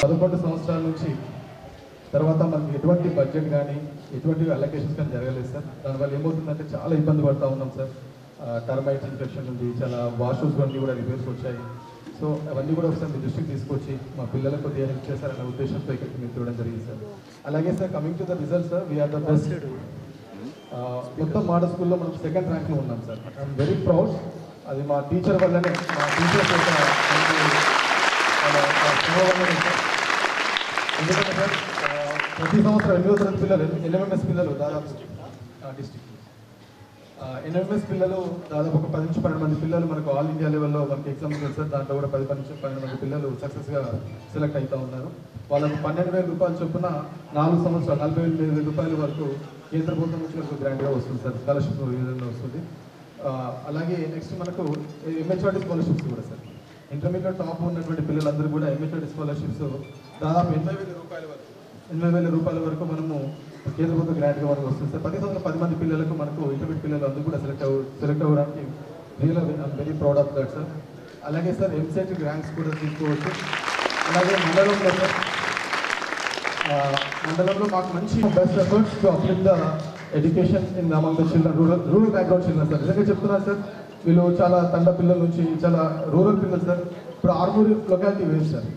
పదకొండు సంవత్సరాల నుంచి తర్వాత మనకి ఎటువంటి బడ్జెట్ కానీ ఎటువంటి అలొకేషన్స్ కానీ జరగలేదు సార్. దానివల్ల ఏమవుతుందంటే చాలా ఇబ్బంది పడుతూ ఉన్నాం సార్. టర్మైట్స్ ఇన్ఫెక్షన్ ఉంది, చాలా వాష్రూమ్స్ అన్నీ కూడా రిపేర్స్ వచ్చాయి. సో అవన్నీ కూడా ఒకసారి మీ దృష్టికి తీసుకొచ్చి మా పిల్లలకు కొద్దిగా హెల్ప్ చేస్తారన్న ఉద్దేశంతో ఇక్కడికి మీరు చూడడం జరిగింది సార్. అలాగే sir coming to the result sir, we are the best. మొత్తం మోడల్ స్కూల్లో మనం సెకండ్ ర్యాంక్లో ఉన్నాం సార్. I'm very proud. అది మా టీచర్ వల్లనే, మా టీచర్స్ యొక్క ఎందుకంటే సార్ ప్రతి సంవత్సరం 8వ తరగతి పిల్లలు ఎన్ఎంఎస్ పిల్లలు దాదాపు డిస్ట్రిక్ట్ ఎన్ఎంఎస్ పిల్లలు దాదాపు ఒక 10 నుంచి 12 మంది పిల్లలు మనకు ఆల్ ఇండియా లెవెల్లో మనకి ఎగ్జామ్స్ సార్. దాంట్లో కూడా 10 నుంచి 12 మంది పిల్లలు సక్సెస్గా సెలెక్ట్ అవుతూ ఉన్నారు. వాళ్ళకు 12,000 రూపాయలు చొప్పున 4 సంవత్సరాలు 45,000 రూపాయల వరకు కేంద్ర ప్రభుత్వం నుంచి మనకు గ్రాంట్గా వస్తుంది సార్, స్కాలర్షిప్ విధంగా వస్తుంది. అలాగే నెక్స్ట్ మనకు ఎంహెచ్ఆర్డీ స్కాలర్షిప్స్ కూడా సార్. ఇంటర్మీడియట్ టాప్ ఉన్నటువంటి పిల్లలందరూ కూడా ఎంహెచ్ఆర్డీ స్కాలర్షిప్స్ దాదాపు 80,000 రూపాయల వరకు మనము కేంద్ర ప్రభుత్వ గ్రాంట్గా మనకు వస్తుంది సార్. ప్రతి సంవత్సరం 10 మంది పిల్లలకు మనకు ఇంటర్మీడియట్ పిల్లలు అందరూ కూడా సెలెక్ట్ అవ్వడానికి real I'm very proud of that sir. అలాగే సార్ ఎంసెట్ ర్యాంక్స్ కూడా తీసుకోవచ్చు. అలాగే మండలంలో మాకు మంచి best efforts to uplift the education in among the children, rural background children sir. నిజంగా చెప్తున్నారు సార్, వీళ్ళు చాలా తండ పిల్లల నుంచి చాలా రూరల్ పిల్లలు సార్. ఇప్పుడు ఆర్మూరి లొకాలిటీ వేరు సార్,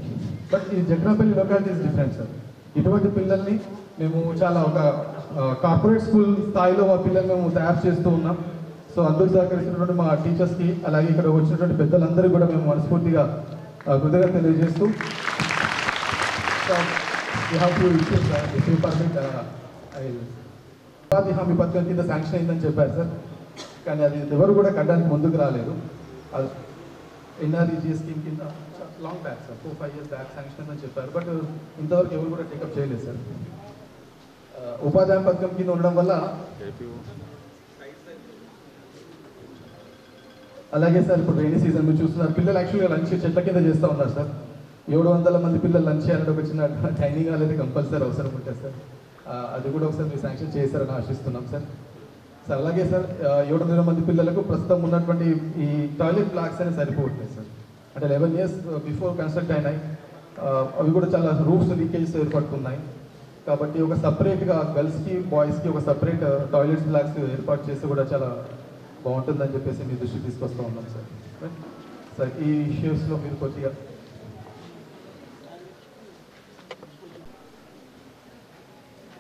బట్ ఈ జగ్రాపల్లి లొకాలిటీ ఇస్ డిఫరెంట్ సార్. ఇటువంటి పిల్లల్ని మేము చాలా ఒక కార్పొరేట్ స్కూల్ స్థాయిలో మా పిల్లల్ని మేము తయారు చేస్తూ ఉన్నాం. సో అందరూ సహకరిస్తున్నటువంటి మా టీచర్స్కి, అలాగే ఇక్కడ వచ్చినటువంటి పెద్దలందరికీ కూడా మేము మనస్ఫూర్తిగా కృతజ్ఞతలు తెలియజేస్తూ ఉపాధి హామీ పథకం కింద శాంక్షన్ అయిందని చెప్పారు సార్, కానీ అది ఎవరు కూడా కట్టడానికి ముందుకు రాలేదు. ఎన్ఆర్ఈజీ స్కీమ్ కింద long back sir, 4-5 years back sanction అని చెప్పారు, బట్ ఇంతవరకు ఎవరు కూడా టేకప్ చేయలేదు సార్. ఉపాధి హామీ పథకం కింద ఉండడం వల్ల అలాగే సార్ ఇప్పుడు రైనీ సీజన్ మీరు చూస్తున్నారు, పిల్లలు యాక్చువల్గా లంచ్ చెట్ల కింద చేస్తూ ఉన్నారు సార్. 700 మంది పిల్లలు లంచ్ చేయాలంటే ఒక చిన్న ట్రైనింగ్ అనేది కంపల్సరీ అవసరం ఉంటుంది సార్. అది కూడా ఒకసారి మీరు శాంక్షన్ చేస్తారని ఆశిస్తున్నాం సార్. సార్ అలాగే సార్ 700 మంది పిల్లలకు ప్రస్తుతం ఉన్నటువంటి ఈ టాయిలెట్ బ్లాక్స్ అనేది సరిపోవట్లేదు సార్. అంటే 11 years బిఫోర్ కన్స్ట్రక్ట్ అయినాయి, అవి కూడా చాలా రూఫ్స్ లీకేజెస్ ఏర్పడుతున్నాయి. కాబట్టి ఒక సపరేట్గా గర్ల్స్కి బాయ్స్కి ఒక సపరేట్ టాయిలెట్స్ బ్లాక్స్ ఏర్పాటు చేస్తే కూడా చాలా బాగుంటుందని చెప్పేసి మీ దృష్టికి తీసుకొస్తూ ఉన్నాం సార్. సార్ ఈ ఇష్యూస్లో మీరు కొద్దిగా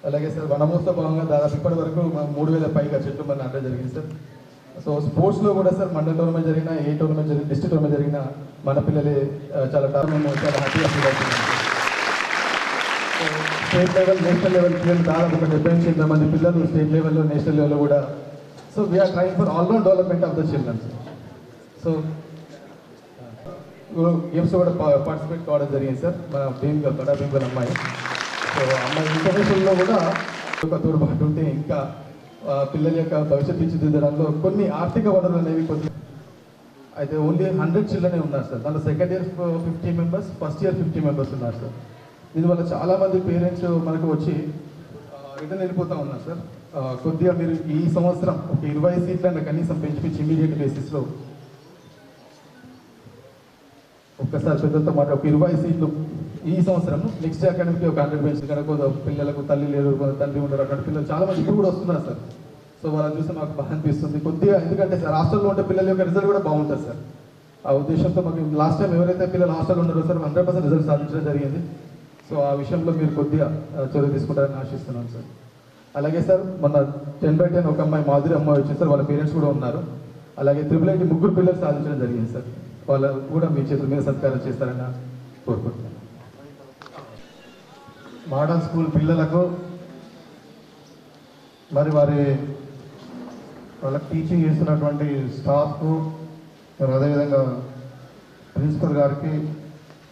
అలాగే సార్ వనమోత్సవ భాగంగా దాదాపు ఇప్పటి వరకు 3,000 పైగా చెట్లు మన అంటే జరిగింది సార్. సో స్పోర్ట్స్లో కూడా సార్ మండల్ టోర్నమెంట్ జరిగినా, ఏ టోర్నమెంట్ జరిగిన, డిస్ట్రిక్ట్ టోర్నమెంట్ జరిగినా మన పిల్లలే చాలా మేము చాలా హ్యాపీగా ఫీల్ అవుతున్నాం. So state level, national level పిల్లలు దాదాపు ఒక 78 మంది పిల్లలు స్టేట్ లెవెల్లో, నేషనల్ లెవెల్లో కూడా. So we are trying for all round development of the children. So games కూడా పార్టిసిపేట్ కావడం జరిగింది సార్. మా కడా భీమ్గల్ అమ్మాయి, సో అమ్మాయి ఇన్ఫర్మేషన్లో కూడా ఒక తోడ్పాటు ఉంటే ఇంకా పిల్లల యొక్క భవిష్యత్ తీర్చిదిద్దడంలో కొన్ని ఆర్థిక వనరులు అనేవి కొద్దిగా అయితే ఓన్లీ 100 చిల్డ్రనే ఉన్నారు సార్. దాంట్లో second year 50 members, first year 50 members ఉన్నారు సార్. దీనివల్ల చాలామంది పేరెంట్స్ మనకు వచ్చి రిటర్న్ వెళ్ళిపోతూ ఉన్నారు సార్. కొద్దిగా మీరు ఈ సంవత్సరం ఒక 20 సీట్లైనా కనీసం పెంచిపించి ఇమీడియట్ బేసిస్లో ఒక్కసారి పెద్దలతో మాట ఒక 20 సీట్లు ఈ సంవత్సరం, నెక్స్ట్ అకాడమిక్ ఒక 100 బెంచ్ కనుక పిల్లలకు తల్లి లేరు, తండ్రి ఉండరు, అటువంటి పిల్లలు చాలా మంది ఇప్పుడు కూడా వస్తున్నారు సార్. సో వాళ్ళని చూస్తే మాకు బాగా అనిపిస్తుంది కొద్దిగా, ఎందుకంటే సార్ హాస్టల్లో ఉంటే పిల్లల యొక్క రిజల్ట్ కూడా బాగుంటుంది సార్. ఆ ఉద్దేశంతో మాకు లాస్ట్ టైం ఎవరైతే పిల్లలు హాస్టల్లో ఉన్నారో సార్ 100% రిజల్ట్ సాధించడం జరిగింది. సో ఆ విషయంలో మీరు కొద్దిగా చొరవ తీసుకుంటారని ఆశిస్తున్నాను సార్. అలాగే సార్ మొన్న 10/10 ఒక అమ్మాయి మాధురి అమ్మాయి వచ్చింది సార్, వాళ్ళ పేరెంట్స్ కూడా ఉన్నారు. అలాగే IIIT ముగ్గురు పిల్లలు సాధించడం జరిగింది సార్. వాళ్ళు కూడా మీ చేతుల మీద సత్కారం చేస్తారని కోరుకుంటున్నాను. మోడల్ స్కూల్ పిల్లలకు మరి వాళ్ళకి టీచింగ్ చేస్తున్నటువంటి స్టాఫ్కు మరి అదేవిధంగా ప్రిన్సిపల్ గారికి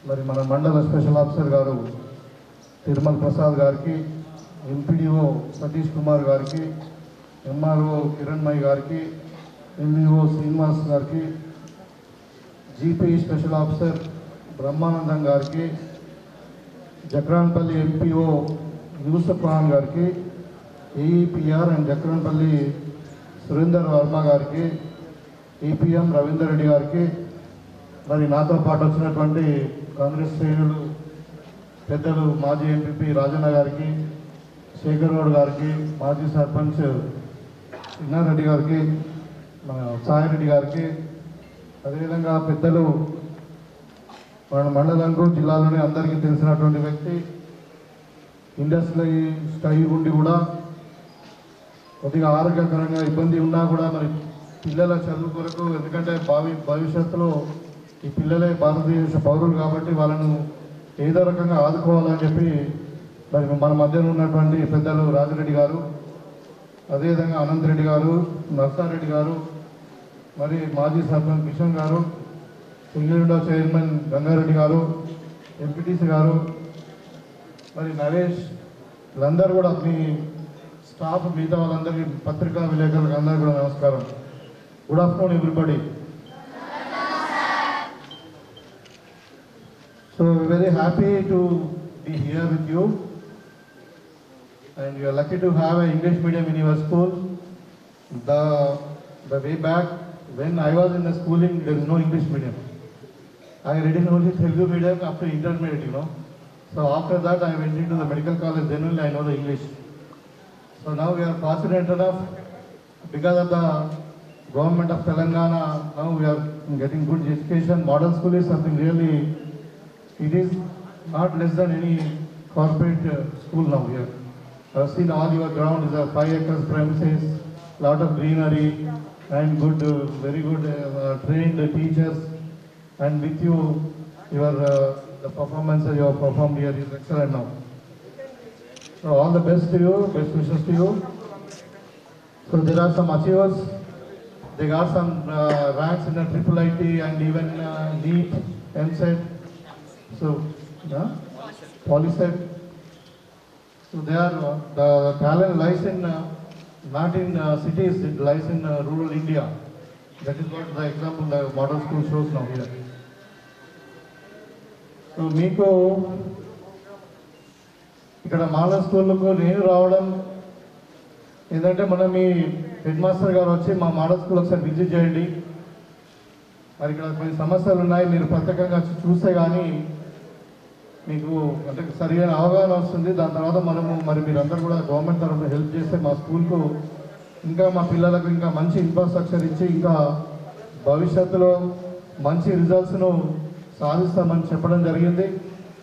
మరి మన మండల స్పెషల్ ఆఫీసర్ గారు తిరుమల ప్రసాద్ గారికి, ఎంపీడీఓ సతీష్ కుమార్ గారికి, ఎంఆర్ఓ కిరణ్మయ్ గారికి, ఎంఈఓ శ్రీనివాస్ గారికి, జీపీ స్పెషల్ ఆఫీసర్ బ్రహ్మానందం గారికి, జక్రాన్పల్లి ఎంపీఓ యూసఫ్ ఖాన్ గారికి, ఏఈపిఆర్ అండ్ జక్రాన్పల్లి సురేందర్ వర్మ గారికి, ఈపీఎం రవీందర్ రెడ్డి గారికి, మరి నాతో పాటు వచ్చినటువంటి కాంగ్రెస్ శ్రేణులు పెద్దలు మాజీ ఎంపీపీ రాజన్న గారికి, శేఖర్ గౌడ్ గారికి, మాజీ సర్పంచ్ చిన్నారెడ్డి గారికి, మన సాయిరెడ్డి గారికి, అదేవిధంగా పెద్దలు మన మండలంకు జిల్లాలోనే అందరికీ తెలిసినటువంటి వ్యక్తి, ఇండస్ట్రీ స్టై ఉండి కూడా కొద్దిగా ఆరోగ్యకరంగా ఇబ్బంది ఉన్నా కూడా మరి పిల్లల చదువు కొరకు, ఎందుకంటే భవిష్యత్తులో ఈ పిల్లలే భారతదేశ పౌరులు కాబట్టి వాళ్ళను ఏదో రకంగా ఆదుకోవాలని చెప్పి మరి మన మధ్యన ఉన్నటువంటి పెద్దలు రాజిరెడ్డి గారు, అదేవిధంగా అనంతరెడ్డి గారు, నర్సారెడ్డి గారు, మరి మాజీ సర్పంచ్ కిషన్ గారు, సింగిల్ చైర్మన్ గంగారెడ్డి గారు, ఎంపీటీసీ గారు, మరి నరేష్, వీళ్ళందరూ కూడా మీ స్టాఫ్, మిగతా వాళ్ళందరికీ, పత్రికా విలేకరులకు అందరికీ కూడా నమస్కారం. Good afternoon everybody. So very happy to be here with you, and you are lucky to have an English medium in your school. The way back when I was in the schooling, there is no English medium. I read in only Telugu medium up to intermediate, you know. So after that I went into the medical college, then only I know the English. So now we are fortunate enough, because of the government of Telangana, now we are getting good education. Model school is something really, it is not less than any corporate school now here. I have seen all your ground is a 5 acres premises, lot of greenery and good, very good trained teachers, and with you, your the performance you have performed here is excellent now. So all the best to you, best wishes to you. So there are some achievers. They got some ranks in the IIIT and even NEET, MSET. So, Polyset. So they are, the talent lies in, not in cities, it lies in rural India. That is what the example the model school shows now here. So మీకు ఇక్కడ model స్కూల్కు నేను రావడం ఏంటంటే, మనం మీ head master గారు వచ్చి మా మోడల్ స్కూల్ ఒకసారి విజిట్ చేయండి, మరి ఇక్కడ కొన్ని సమస్యలు ఉన్నాయి, మీరు ప్రత్యేకంగా చూస్తే కానీ మీకు అంటే సరైన అవగాహన వస్తుంది. దాని తర్వాత మరి మీరందరూ కూడా గవర్నమెంట్ తరఫున హెల్ప్ చేస్తే మా స్కూల్కు ఇంకా మా పిల్లలకు ఇంకా మంచి ఇన్ఫ్రాస్ట్రక్చర్ ఇచ్చి ఇంకా భవిష్యత్తులో మంచి రిజల్ట్స్ను సాధిస్తామని చెప్పడం జరిగింది.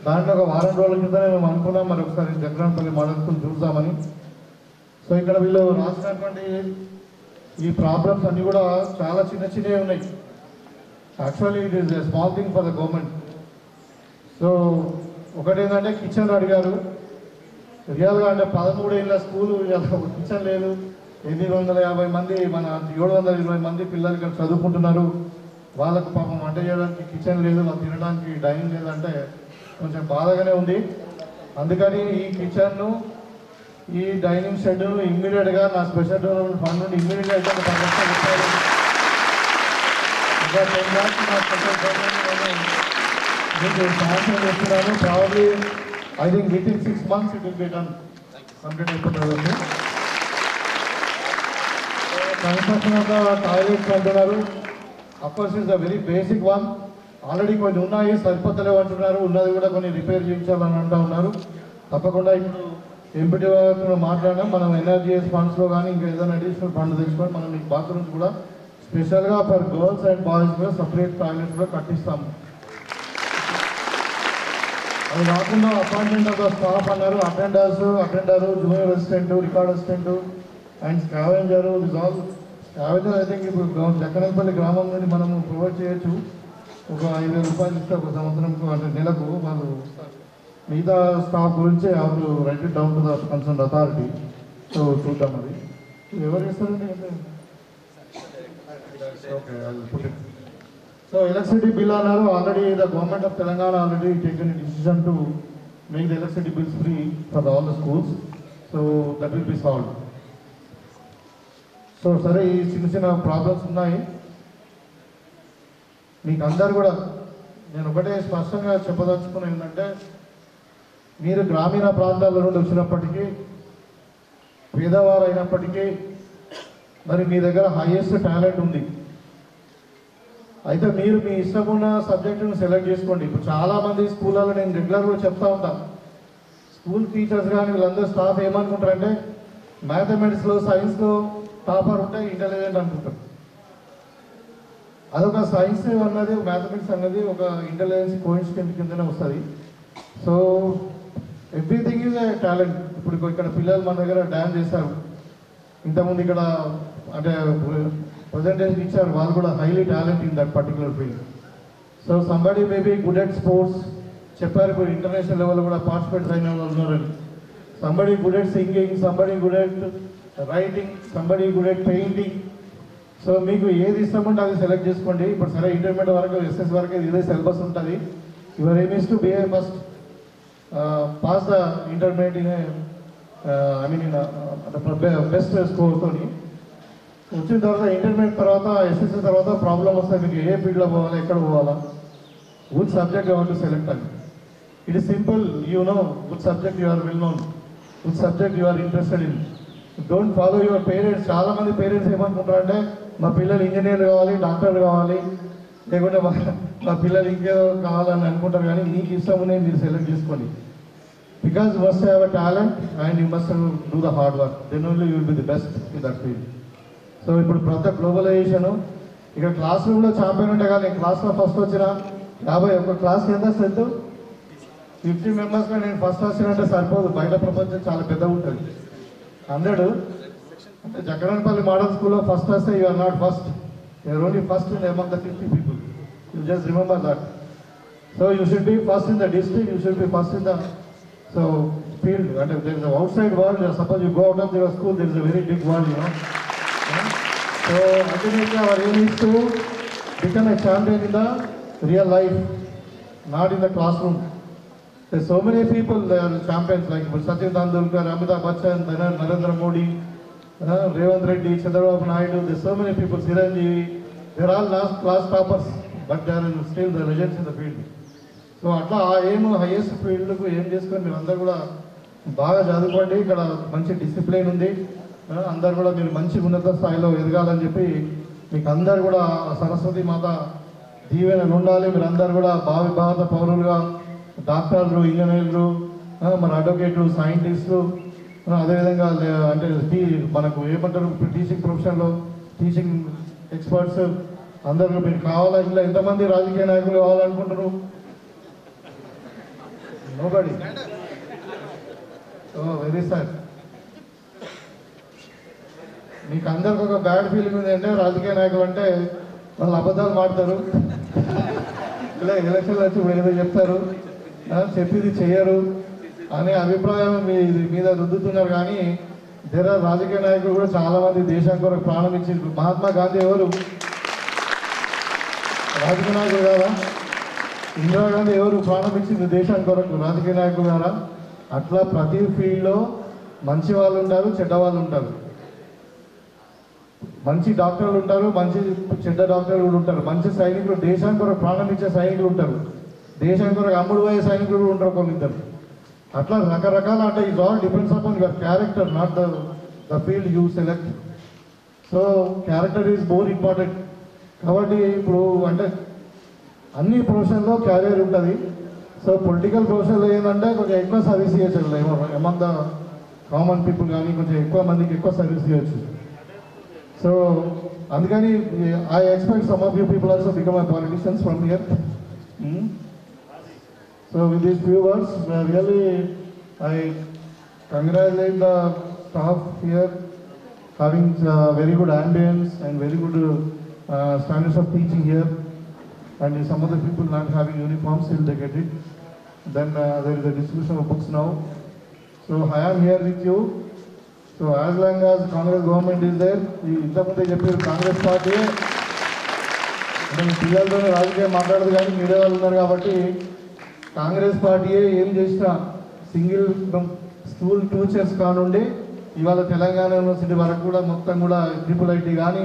దాంట్లో ఒక వారం రోజుల కిందనే మేము అనుకున్నాం మరి ఒకసారి జగరాన్పల్లి మోడల్ స్కూల్ చూద్దామని. సో ఇక్కడ వీళ్ళు రాసినటువంటి ఈ ప్రాబ్లమ్స్ అన్నీ కూడా చాలా చిన్నవి ఉన్నాయి. Actually it is a small thing for the government. So ఒకటి ఏంటంటే కిచెన్ అడిగారు. రియల్గా అంటే 13 ఏళ్ళ స్కూలు కిచెన్ లేదు. 850 మంది, మన 720 మంది పిల్లలు ఇక్కడ చదువుకుంటున్నారు. వాళ్ళకు పాపం వంట చేయడానికి కిచెన్ లేదు, వాళ్ళు తినడానికి డైనింగ్ లేదంటే కొంచెం బాధగానే ఉంది. అందుకని ఈ కిచెన్ను, ఈ డైనింగ్ షెడ్ను ఇమ్మీడియట్గా నా స్పెషల్ డెవలప్మెంట్ ఫండ్ నుండి ఇమ్మీడియట్గా అయితే 10 లక్షలు ఇస్తారు. ఇంకా 10 lakhs నా స్పెషల్ డెవలప్మెంట్ మీకు శాంక్షన్ చేస్తున్నాను. Probably I think within 6 months it will be done, complete అయిపోతుంది. కన్స్ట్రక్షన్ ఆఫ్ ద టాయిలెట్స్ అంటున్నారు. Of course is the very basic one. Already కొన్ని ఉన్నాయి, సరిపోతలేవు అంటున్నారు. ఉన్నది కూడా కొన్ని రిపేర్ చేయించాలని అంటూ ఉన్నారు. తప్పకుండా ఇప్పుడు ఎంపీటీ మాట్లాడినాం, మనం ఎన్ఆర్జీఎస్ ఫండ్స్లో కానీ ఇంకా ఏదైనా అడిషనల్ ఫండ్ తెచ్చుకొని మనం ఈ బాత్రూమ్స్ కూడా స్పెషల్గా ఫర్ గర్ల్స్ అండ్ బాయ్స్ కూడా సపరేట్ టాయిలెట్స్ కూడా కట్టిస్తాము. అది కాకుండా అపాయింట్మెంట్ ఆఫ్ ద స్టాఫ్ అన్నారు. Attender, junior assistant, record assistant and scavenger, this all average I think ఇప్పుడు జక్కనపల్లి గ్రామం నుండి మనము ప్రొవైడ్ చేయొచ్చు. ఒక 5,000 రూపాయలు ఇస్తే ఒక సంవత్సరంకు అంటే నెలకు వాళ్ళు మిగతా స్టాఫ్ గురించి వాళ్ళు right it down to the concern authority. So చూద్దాం అది ఎవరు ఇస్తారండి. ఓకే. సో ఎలక్ట్రిసిటీ బిల్ అన్నారు. Already the government of Telangana already taken decision to make the electricity bills free for all the schools. So that will be solve. So సరే, ఈ చిన్న చిన్న problems ఉన్నాయి. మీకు అందరు కూడా నేను ఒకటే స్పష్టంగా చెప్పదలుచుకున్నది ఏంటంటే, మీరు గ్రామీణ ప్రాంతాల నుండి వచ్చినప్పటికీ, పేదవారు అయినప్పటికీ, మరి మీ దగ్గర హైయెస్ట్ టాలెంట్ ఉంది. అయితే మీరు మీ ఇష్టమున్న సబ్జెక్టును సెలెక్ట్ చేసుకోండి. ఇప్పుడు చాలామంది స్కూళ్ళలో నేను రెగ్యులర్గా చెప్తా ఉంటాను, స్కూల్ టీచర్స్ కానీ వీళ్ళందరూ స్టాఫ్ ఏమనుకుంటారంటే, మ్యాథమెటిక్స్లో సైన్స్లో టాపర్ ఉంటే ఇంటెలిజెంట్ అనుకుంటారు. అదొక సైన్స్ అన్నది, మ్యాథమెటిక్స్ అన్నది ఒక ఇంటెలిజెన్స్ కోయిన్సిడెంట్ కిందనే వస్తుంది. So everything is a talent. ఇప్పుడు ఇక్కడ పిల్లలు మన దగ్గర డ్యాన్స్ చేశారు, ఇంతకుముందు ఇక్కడ అంటే ప్రజెంటేషన్ ఇచ్చారు, వాళ్ళు కూడా highly talent in that particular field. So somebody maybe good at sports చెప్పారు, ఇప్పుడు ఇంటర్నేషనల్ లెవెల్ కూడా పార్టిసిపేట్స్ అయిన వాళ్ళు ఉన్నారని. Somebody good at singing, somebody good at writing, somebody good at painting. So మీకు ఏది ఇష్టమంటే అది సెలెక్ట్ చేసుకోండి. ఇప్పుడు సరే, ఇంటర్మీడియట్ వరకు ఎస్ఎస్ వరకు ఇదే సిలబస్ ఉంటుంది. Your aim is to be a first pass the intermediate in I mean best స్కోర్తో. వచ్చిన తర్వాత ఇంటర్మీడియట్ తర్వాత ఎస్ఎస్సి తర్వాత ప్రాబ్లం వస్తుంది, మీకు ఏ ఫీల్డ్లో పోవాలా, ఎక్కడ పోవాలా, which subject you want to select అని. It is simple, you know which subject you are well known, which subject you are interested in. Don't follow your parents. చాలామంది పేరెంట్స్ ఏమనుకుంటారంటే, మా పిల్లలు ఇంజనీర్ కావాలి, డాక్టర్ కావాలి, లేకుంటే మా పిల్లలు ఇంకేదో కావాలని అనుకుంటారు. కానీ మీకు ఇష్టమనే మీరు సెలెక్ట్ చేసుకోండి. Because you must have a talent and you must do the hard work, then only you will be the best in that field. So ఇప్పుడు ప్రతి గ్లోబలైజేషను, ఇక్కడ క్లాస్ రూమ్లో ఛాంపియన్ ఉంటే కానీ క్లాస్లో ఫస్ట్ వచ్చిన 51 క్లాస్కి ఎంత స్ట్రెంత్, 50 మెంబర్స్లో నేను ఫస్ట్ వచ్చినంటే సరిపోదు. బయట ప్రపంచం చాలా పెద్దగా ఉంటుంది. 100 అంటే జక్కనపల్లి మోడల్ స్కూల్లో ఫస్ట్ వస్తే you are not first, you are only first in among the 50 people. You just remember that. So you should be first in the district, you should be first in the so field. అంటే there is outside world, suppose you go out of your school, there is a very big world, you know. So ultimately our aim is to become a champion in the real life, not in the classroom. There's so many people, they are champions like Sachin Tendulkar, Amitabh Bachchan, Narendra Modi, Revanth Reddy, Chandrababu Naidu. There's so many people, Chiranjeevi. They're all last class toppers, but they are still the legends in the field. So అట్లా ఆ ఏం highest ఫీల్డ్కు ఏం చేసుకొని మీరు అందరు కూడా బాగా చదువుకోండి. ఇక్కడ మంచి డిసిప్లిన్ ఉంది, అందరు కూడా మీరు మంచి ఉన్నత స్థాయిలో ఎదగాలని చెప్పి మీకు అందరు కూడా సరస్వతి మాత దీవెనలు ఉండాలి. మీరందరూ కూడా భావి భారత పౌరులుగా డాక్టర్లు, ఇంజనీర్లు, మన అడ్వకేట్లు, సైంటిస్టులు, అదేవిధంగా అంటే మనకు ఏమంటారు టీచింగ్ ప్రొఫెషన్లో టీచింగ్ ఎక్స్పర్ట్స్ అందరూ మీరు కావాలా. ఇలా ఎంతమంది రాజకీయ నాయకులు కావాలనుకుంటున్నారు? నోబడి. సో వెరీ సార్, మీకు అందరికి ఒక బ్యాడ్ ఫీలింగ్ ఉంది అంటే రాజకీయ నాయకులు అంటే వాళ్ళు అబద్ధాలు మాడతారు, ఇలా ఎలక్షన్లు వచ్చి ఏదో చెప్తారు, చెప్పింది చెయ్యరు అనే అభిప్రాయం మీద రుద్దుతున్నారు. కానీ దేర్ ఆర్ రాజకీయ నాయకులు కూడా చాలామంది దేశం కొరకు ప్రాణం ఇచ్చిండ్రు. మహాత్మా గాంధీ ఎవరు? రాజకీయ నాయకులు కాదా? ఇందిరాగాంధీ ఎవరు ప్రాణం ఇచ్చింది దేశం కొరకు? రాజకీయ నాయకులు కాదా? అట్లా ప్రతి ఫీల్డ్లో మంచి వాళ్ళు ఉంటారు, చెడ్డ వాళ్ళు ఉంటారు. మంచి డాక్టర్లు ఉంటారు, మంచి చెడ్డ డాక్టర్లు కూడా ఉంటారు. మంచి సైనికులు, దేశం కొరకు ప్రాణం ఇచ్చే సైనికులు ఉంటారు, దేశం కొరకు అమ్ముడు పోయే సైనికులు కూడా ఉంటారు కొన్నిద్దరు. అట్లా రకరకాల, అంటే it all depends upon your character, not the field you select. So character is more important. కాబట్టి ఇప్పుడు అంటే అన్ని ప్రొఫెషన్లో క్యారియర్ ఉంటుంది. సో పొలిటికల్ ప్రొఫెషన్లో ఏంటంటే కొంచెం ఎక్కువ సర్వీస్ చేయొచ్చు, అమంగ్ ద కామన్ పీపుల్ కానీ కొంచెం ఎక్కువ మందికి ఎక్కువ సర్వీస్ చేయొచ్చు. సో అందుకని I expect some of you people also become my politicians from here. So with these few words really I congratulate the staff here having very good ambience and very good standards of teaching here. And some of the people not having uniforms, still they get it. Then there is a distribution of books now. So I am here with you. So as long as Congress government is there, ఇంతకుముందే చెప్పారు Congress party అంటే మీ పిల్లలతోనే రాజకీయం మాట్లాడదు కానీ media వాళ్ళు ఉన్నారు కాబట్టి కాంగ్రెస్ పార్టీయే ఏం చేసినా సింగిల్ స్కూల్ టీచర్స్ కానుండి ఇవాళ తెలంగాణ యూనివర్సిటీ వరకు కూడా మొత్తం కూడా IIIT కానీ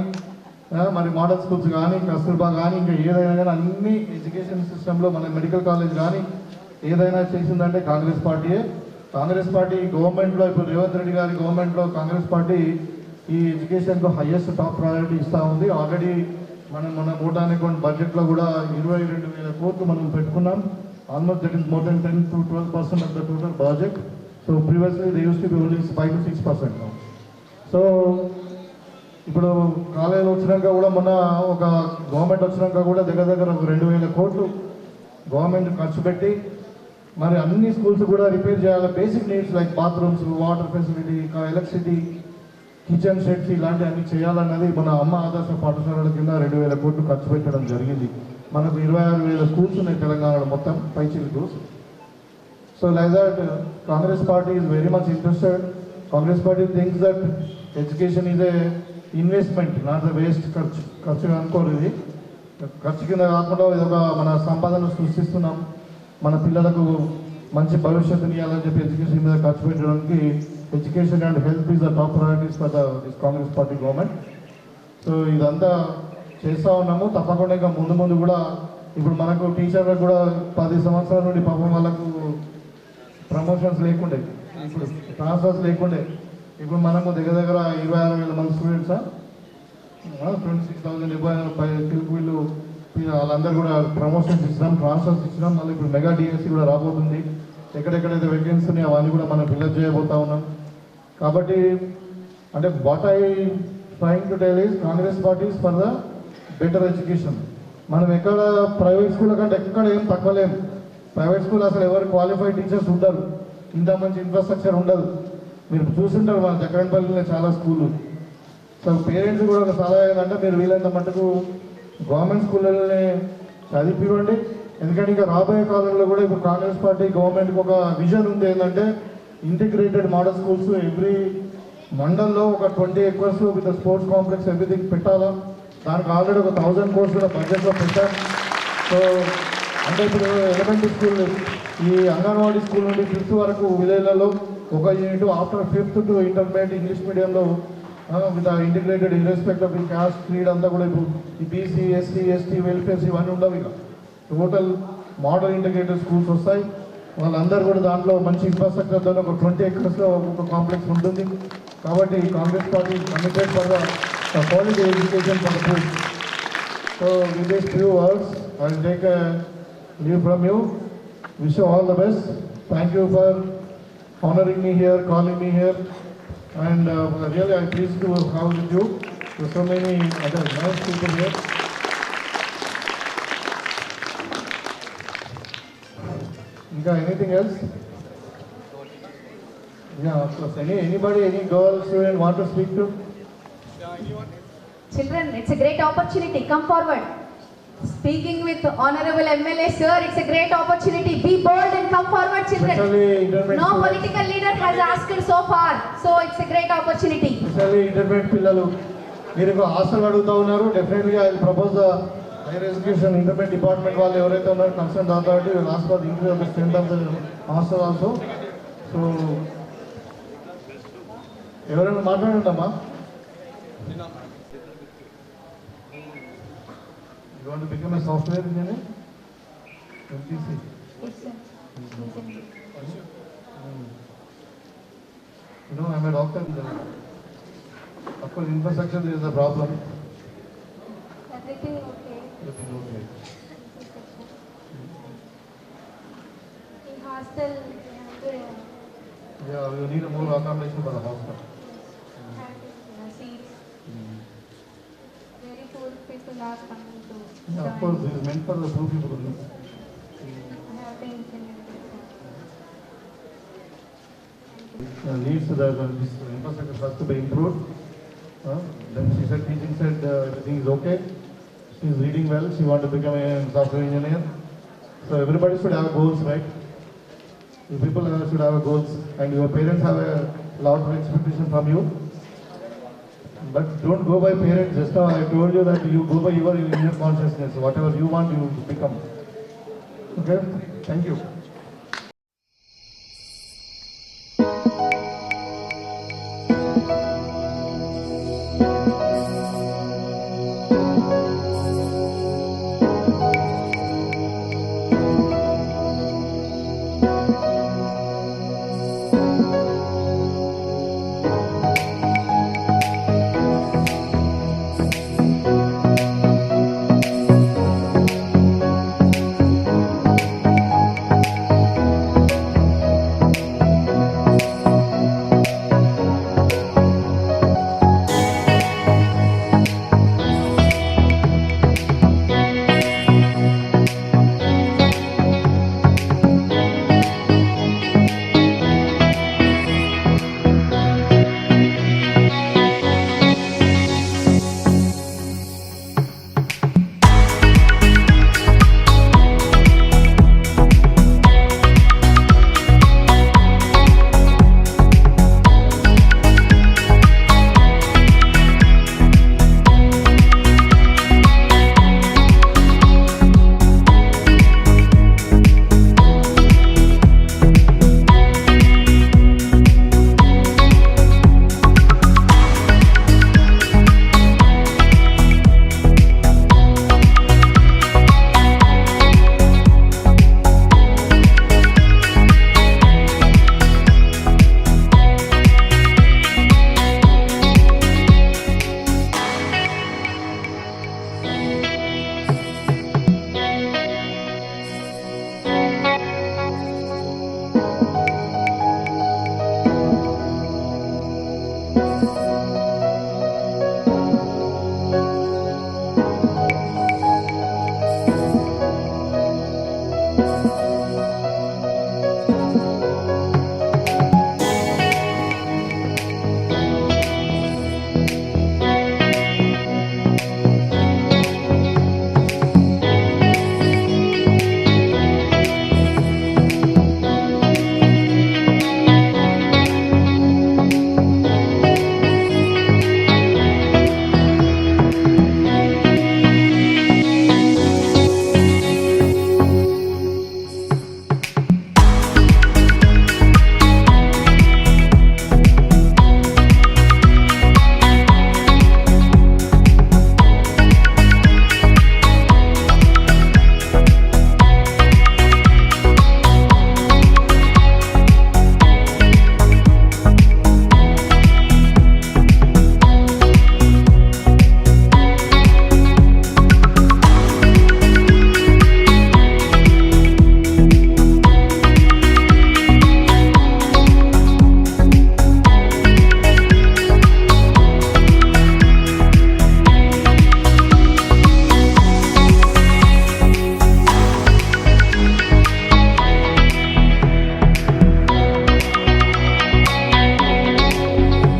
మరి మోడల్ స్కూల్స్ కానీ కస్తూర్బా కానీ ఇంకా ఏదైనా కానీ అన్ని ఎడ్యుకేషన్ సిస్టంలో మన మెడికల్ కాలేజ్ కానీ ఏదైనా చేసిందంటే కాంగ్రెస్ పార్టీయే. కాంగ్రెస్ పార్టీ గవర్నమెంట్లో ఇప్పుడు రేవంత్ రెడ్డి గారి గవర్నమెంట్లో కాంగ్రెస్ పార్టీ ఈ ఎడ్యుకేషన్కు హైయెస్ట్ టాప్ ప్రయారిటీ ఇస్తూ ఉంది. ఆల్రెడీ మన 100 బడ్జెట్లో కూడా 22,000 కోట్లు మనం పెట్టుకున్నాం. Almost that is more than 10 to 12% of the total budget. So previously they use to be only 5 to 6%. So ఇప్పుడు కాలేజీలు వచ్చినాక కూడా మొన్న ఒక గవర్నమెంట్ వచ్చినాక కూడా దగ్గర 2,000 కోట్లు గవర్నమెంట్ ఖర్చు పెట్టి మరి అన్ని స్కూల్స్ కూడా రిపేర్ చేయాలి. Basic needs like bathrooms, water facility, electricity, kitchen sheds ఇలాంటి అన్ని చేయాలన్నది మన అమ్మ ఆదర్శ పాఠశాలల కింద 2,000 కోట్లు ఖర్చు పెట్టడం జరిగింది. మనకు 26,000 స్కూల్స్ ఉన్నాయి తెలంగాణలో మొత్తం పైచిలకు. So like that Congress party is very much interested. Congress party thinks that education is a investment, not the waste ఖర్చు అనుకోరు. ఇది ఖర్చు కింద కాకుండా ఇది ఒక మన సంపాదన సృష్టిస్తున్నాం. మన పిల్లలకు మంచి భవిష్యత్తుని ఇవ్వాలని చెప్పి ఎడ్యుకేషన్ మీద ఖర్చు పెట్టడానికి education and health is the top priorities for this Congress party government. So ఇదంతా చేస్తూ ఉన్నాము. తప్పకుండా ఇంకా ముందు కూడా ఇప్పుడు మనకు టీచర్లకు కూడా 10 సంవత్సరాల నుండి పాపం వాళ్ళకు ప్రమోషన్స్ లేకుండే, ఇప్పుడు ట్రాన్స్ఫర్స్ లేకుండే. ఇప్పుడు మనము దగ్గర 26,000 మంది స్టూడెంట్స్ 26,000 తెలుగు వీళ్ళు వాళ్ళందరూ కూడా ప్రమోషన్స్ ఇచ్చినాం, ట్రాన్స్ఫర్స్ ఇచ్చినాం. మళ్ళీ ఇప్పుడు మెగా డిఎస్సి కూడా రాబోతుంది. ఎక్కడెక్కడైతే వేకెన్సీ ఉన్నాయో అవన్నీ కూడా మనం ఫిల్అప్ చేయబోతా ఉన్నాం. కాబట్టి అంటే what I trying to tell is Congress parties for the better education. మనం ఎక్కడ ప్రైవేట్ స్కూల్ కంటే ఎక్కడ ఏం తక్కువలేము. ప్రైవేట్ స్కూల్ అసలు ఎవరు క్వాలిఫైడ్ టీచర్స్ ఉండరు, ఇంత మంచి ఇన్ఫ్రాస్ట్రక్చర్ ఉండదు. మీరు చూస్తుంటారు మన జగన్పల్లిలో చాలా స్కూళ్ళు. సో పేరెంట్స్ కూడా ఒక సలహా ఏంటంటే మీరు వీలైనంత మటుకు గవర్నమెంట్ స్కూళ్ళని చదివివ్వండి. ఎందుకంటే ఇంకా రాబోయే కాలంలో కూడా ఇప్పుడు కాంగ్రెస్ పార్టీ గవర్నమెంట్కి ఒక విజన్ ఉంది ఏంటంటే ఇంటిగ్రేటెడ్ మోడల్ స్కూల్స్ ఎవ్రీ మండల్లో ఒక 20 acres with sports complex everything పెట్టాలా. దానికి ఆల్రెడీ ఒక 1,000 crores కూడా బడ్జెట్లో పెట్టారు. సో అంటే ఇప్పుడు ఎలిమెంటరీ స్కూల్ ఈ అంగన్వాడీ స్కూల్ నుండి 5th వరకు విలేజ్లలో ఒక unit, after 5th to intermediate English మీడియంలో with integrated irrespective of the caste creed అంతా కూడా ఇప్పుడు ఈ బీసీ, ఎస్సీ, ఎస్టీ వెల్ఫేర్స్ ఇవన్నీ ఉండవు. ఇక టోటల్ మోడల్ ఇంటిగ్రేటెడ్ స్కూల్స్ వస్తాయి. వాళ్ళందరూ కూడా దాంట్లో మంచి ఇన్ఫ్రాస్ట్రక్చర్తో ఒక 20 acres ఒక కాంప్లెక్స్ ఉంటుంది. కాబట్టి Congress party committed for the quality education for the poor. So with these few words I will take leave from you. Wish you all the best. Thank you for honoring me here, calling me here, and really I'm pleased to have with you. So many other nice people here. Anything else? Yeah, of course. Anybody, any girl student want to speak to? Children, it's a great opportunity. Come forward. Speaking with Honorable MLA Sir, it's a great opportunity. Be bold and come forward, children. No political leader has asked so far, so it's a great opportunity. Especially intermediate pillalu. Meeru hostel aduguta unnaru. Definitely I will propose the higher education intermediate department వాళ్ళు ఎవరైతే ఉన్నారో concerned authority will ask for the increase of the strength of the hostel also. So ఎవరైనా మాట్లాడండమ్మా. You want to become a software engineer? MPC. Yes, sir. You know, I'm a doctor. Of course, infrastructure is the problem. Everything okay. Everything okay. In hostel, Yeah, we need more accommodation for the hostel. seats. Very poor people are coming to Yeah, of course, it is meant for the poor people only. I have to implement it. Needs that this infrastructure has to be improved. Then she said, teaching said everything is okay. She is reading well. She want to become a software engineer. So everybody should have goals, right? You people should have goals, and your parents have a lot of expectation from you. But don't go by parents. Just now I told you that you go by your inner consciousness. Whatever you want, you become. Okay? Thank you.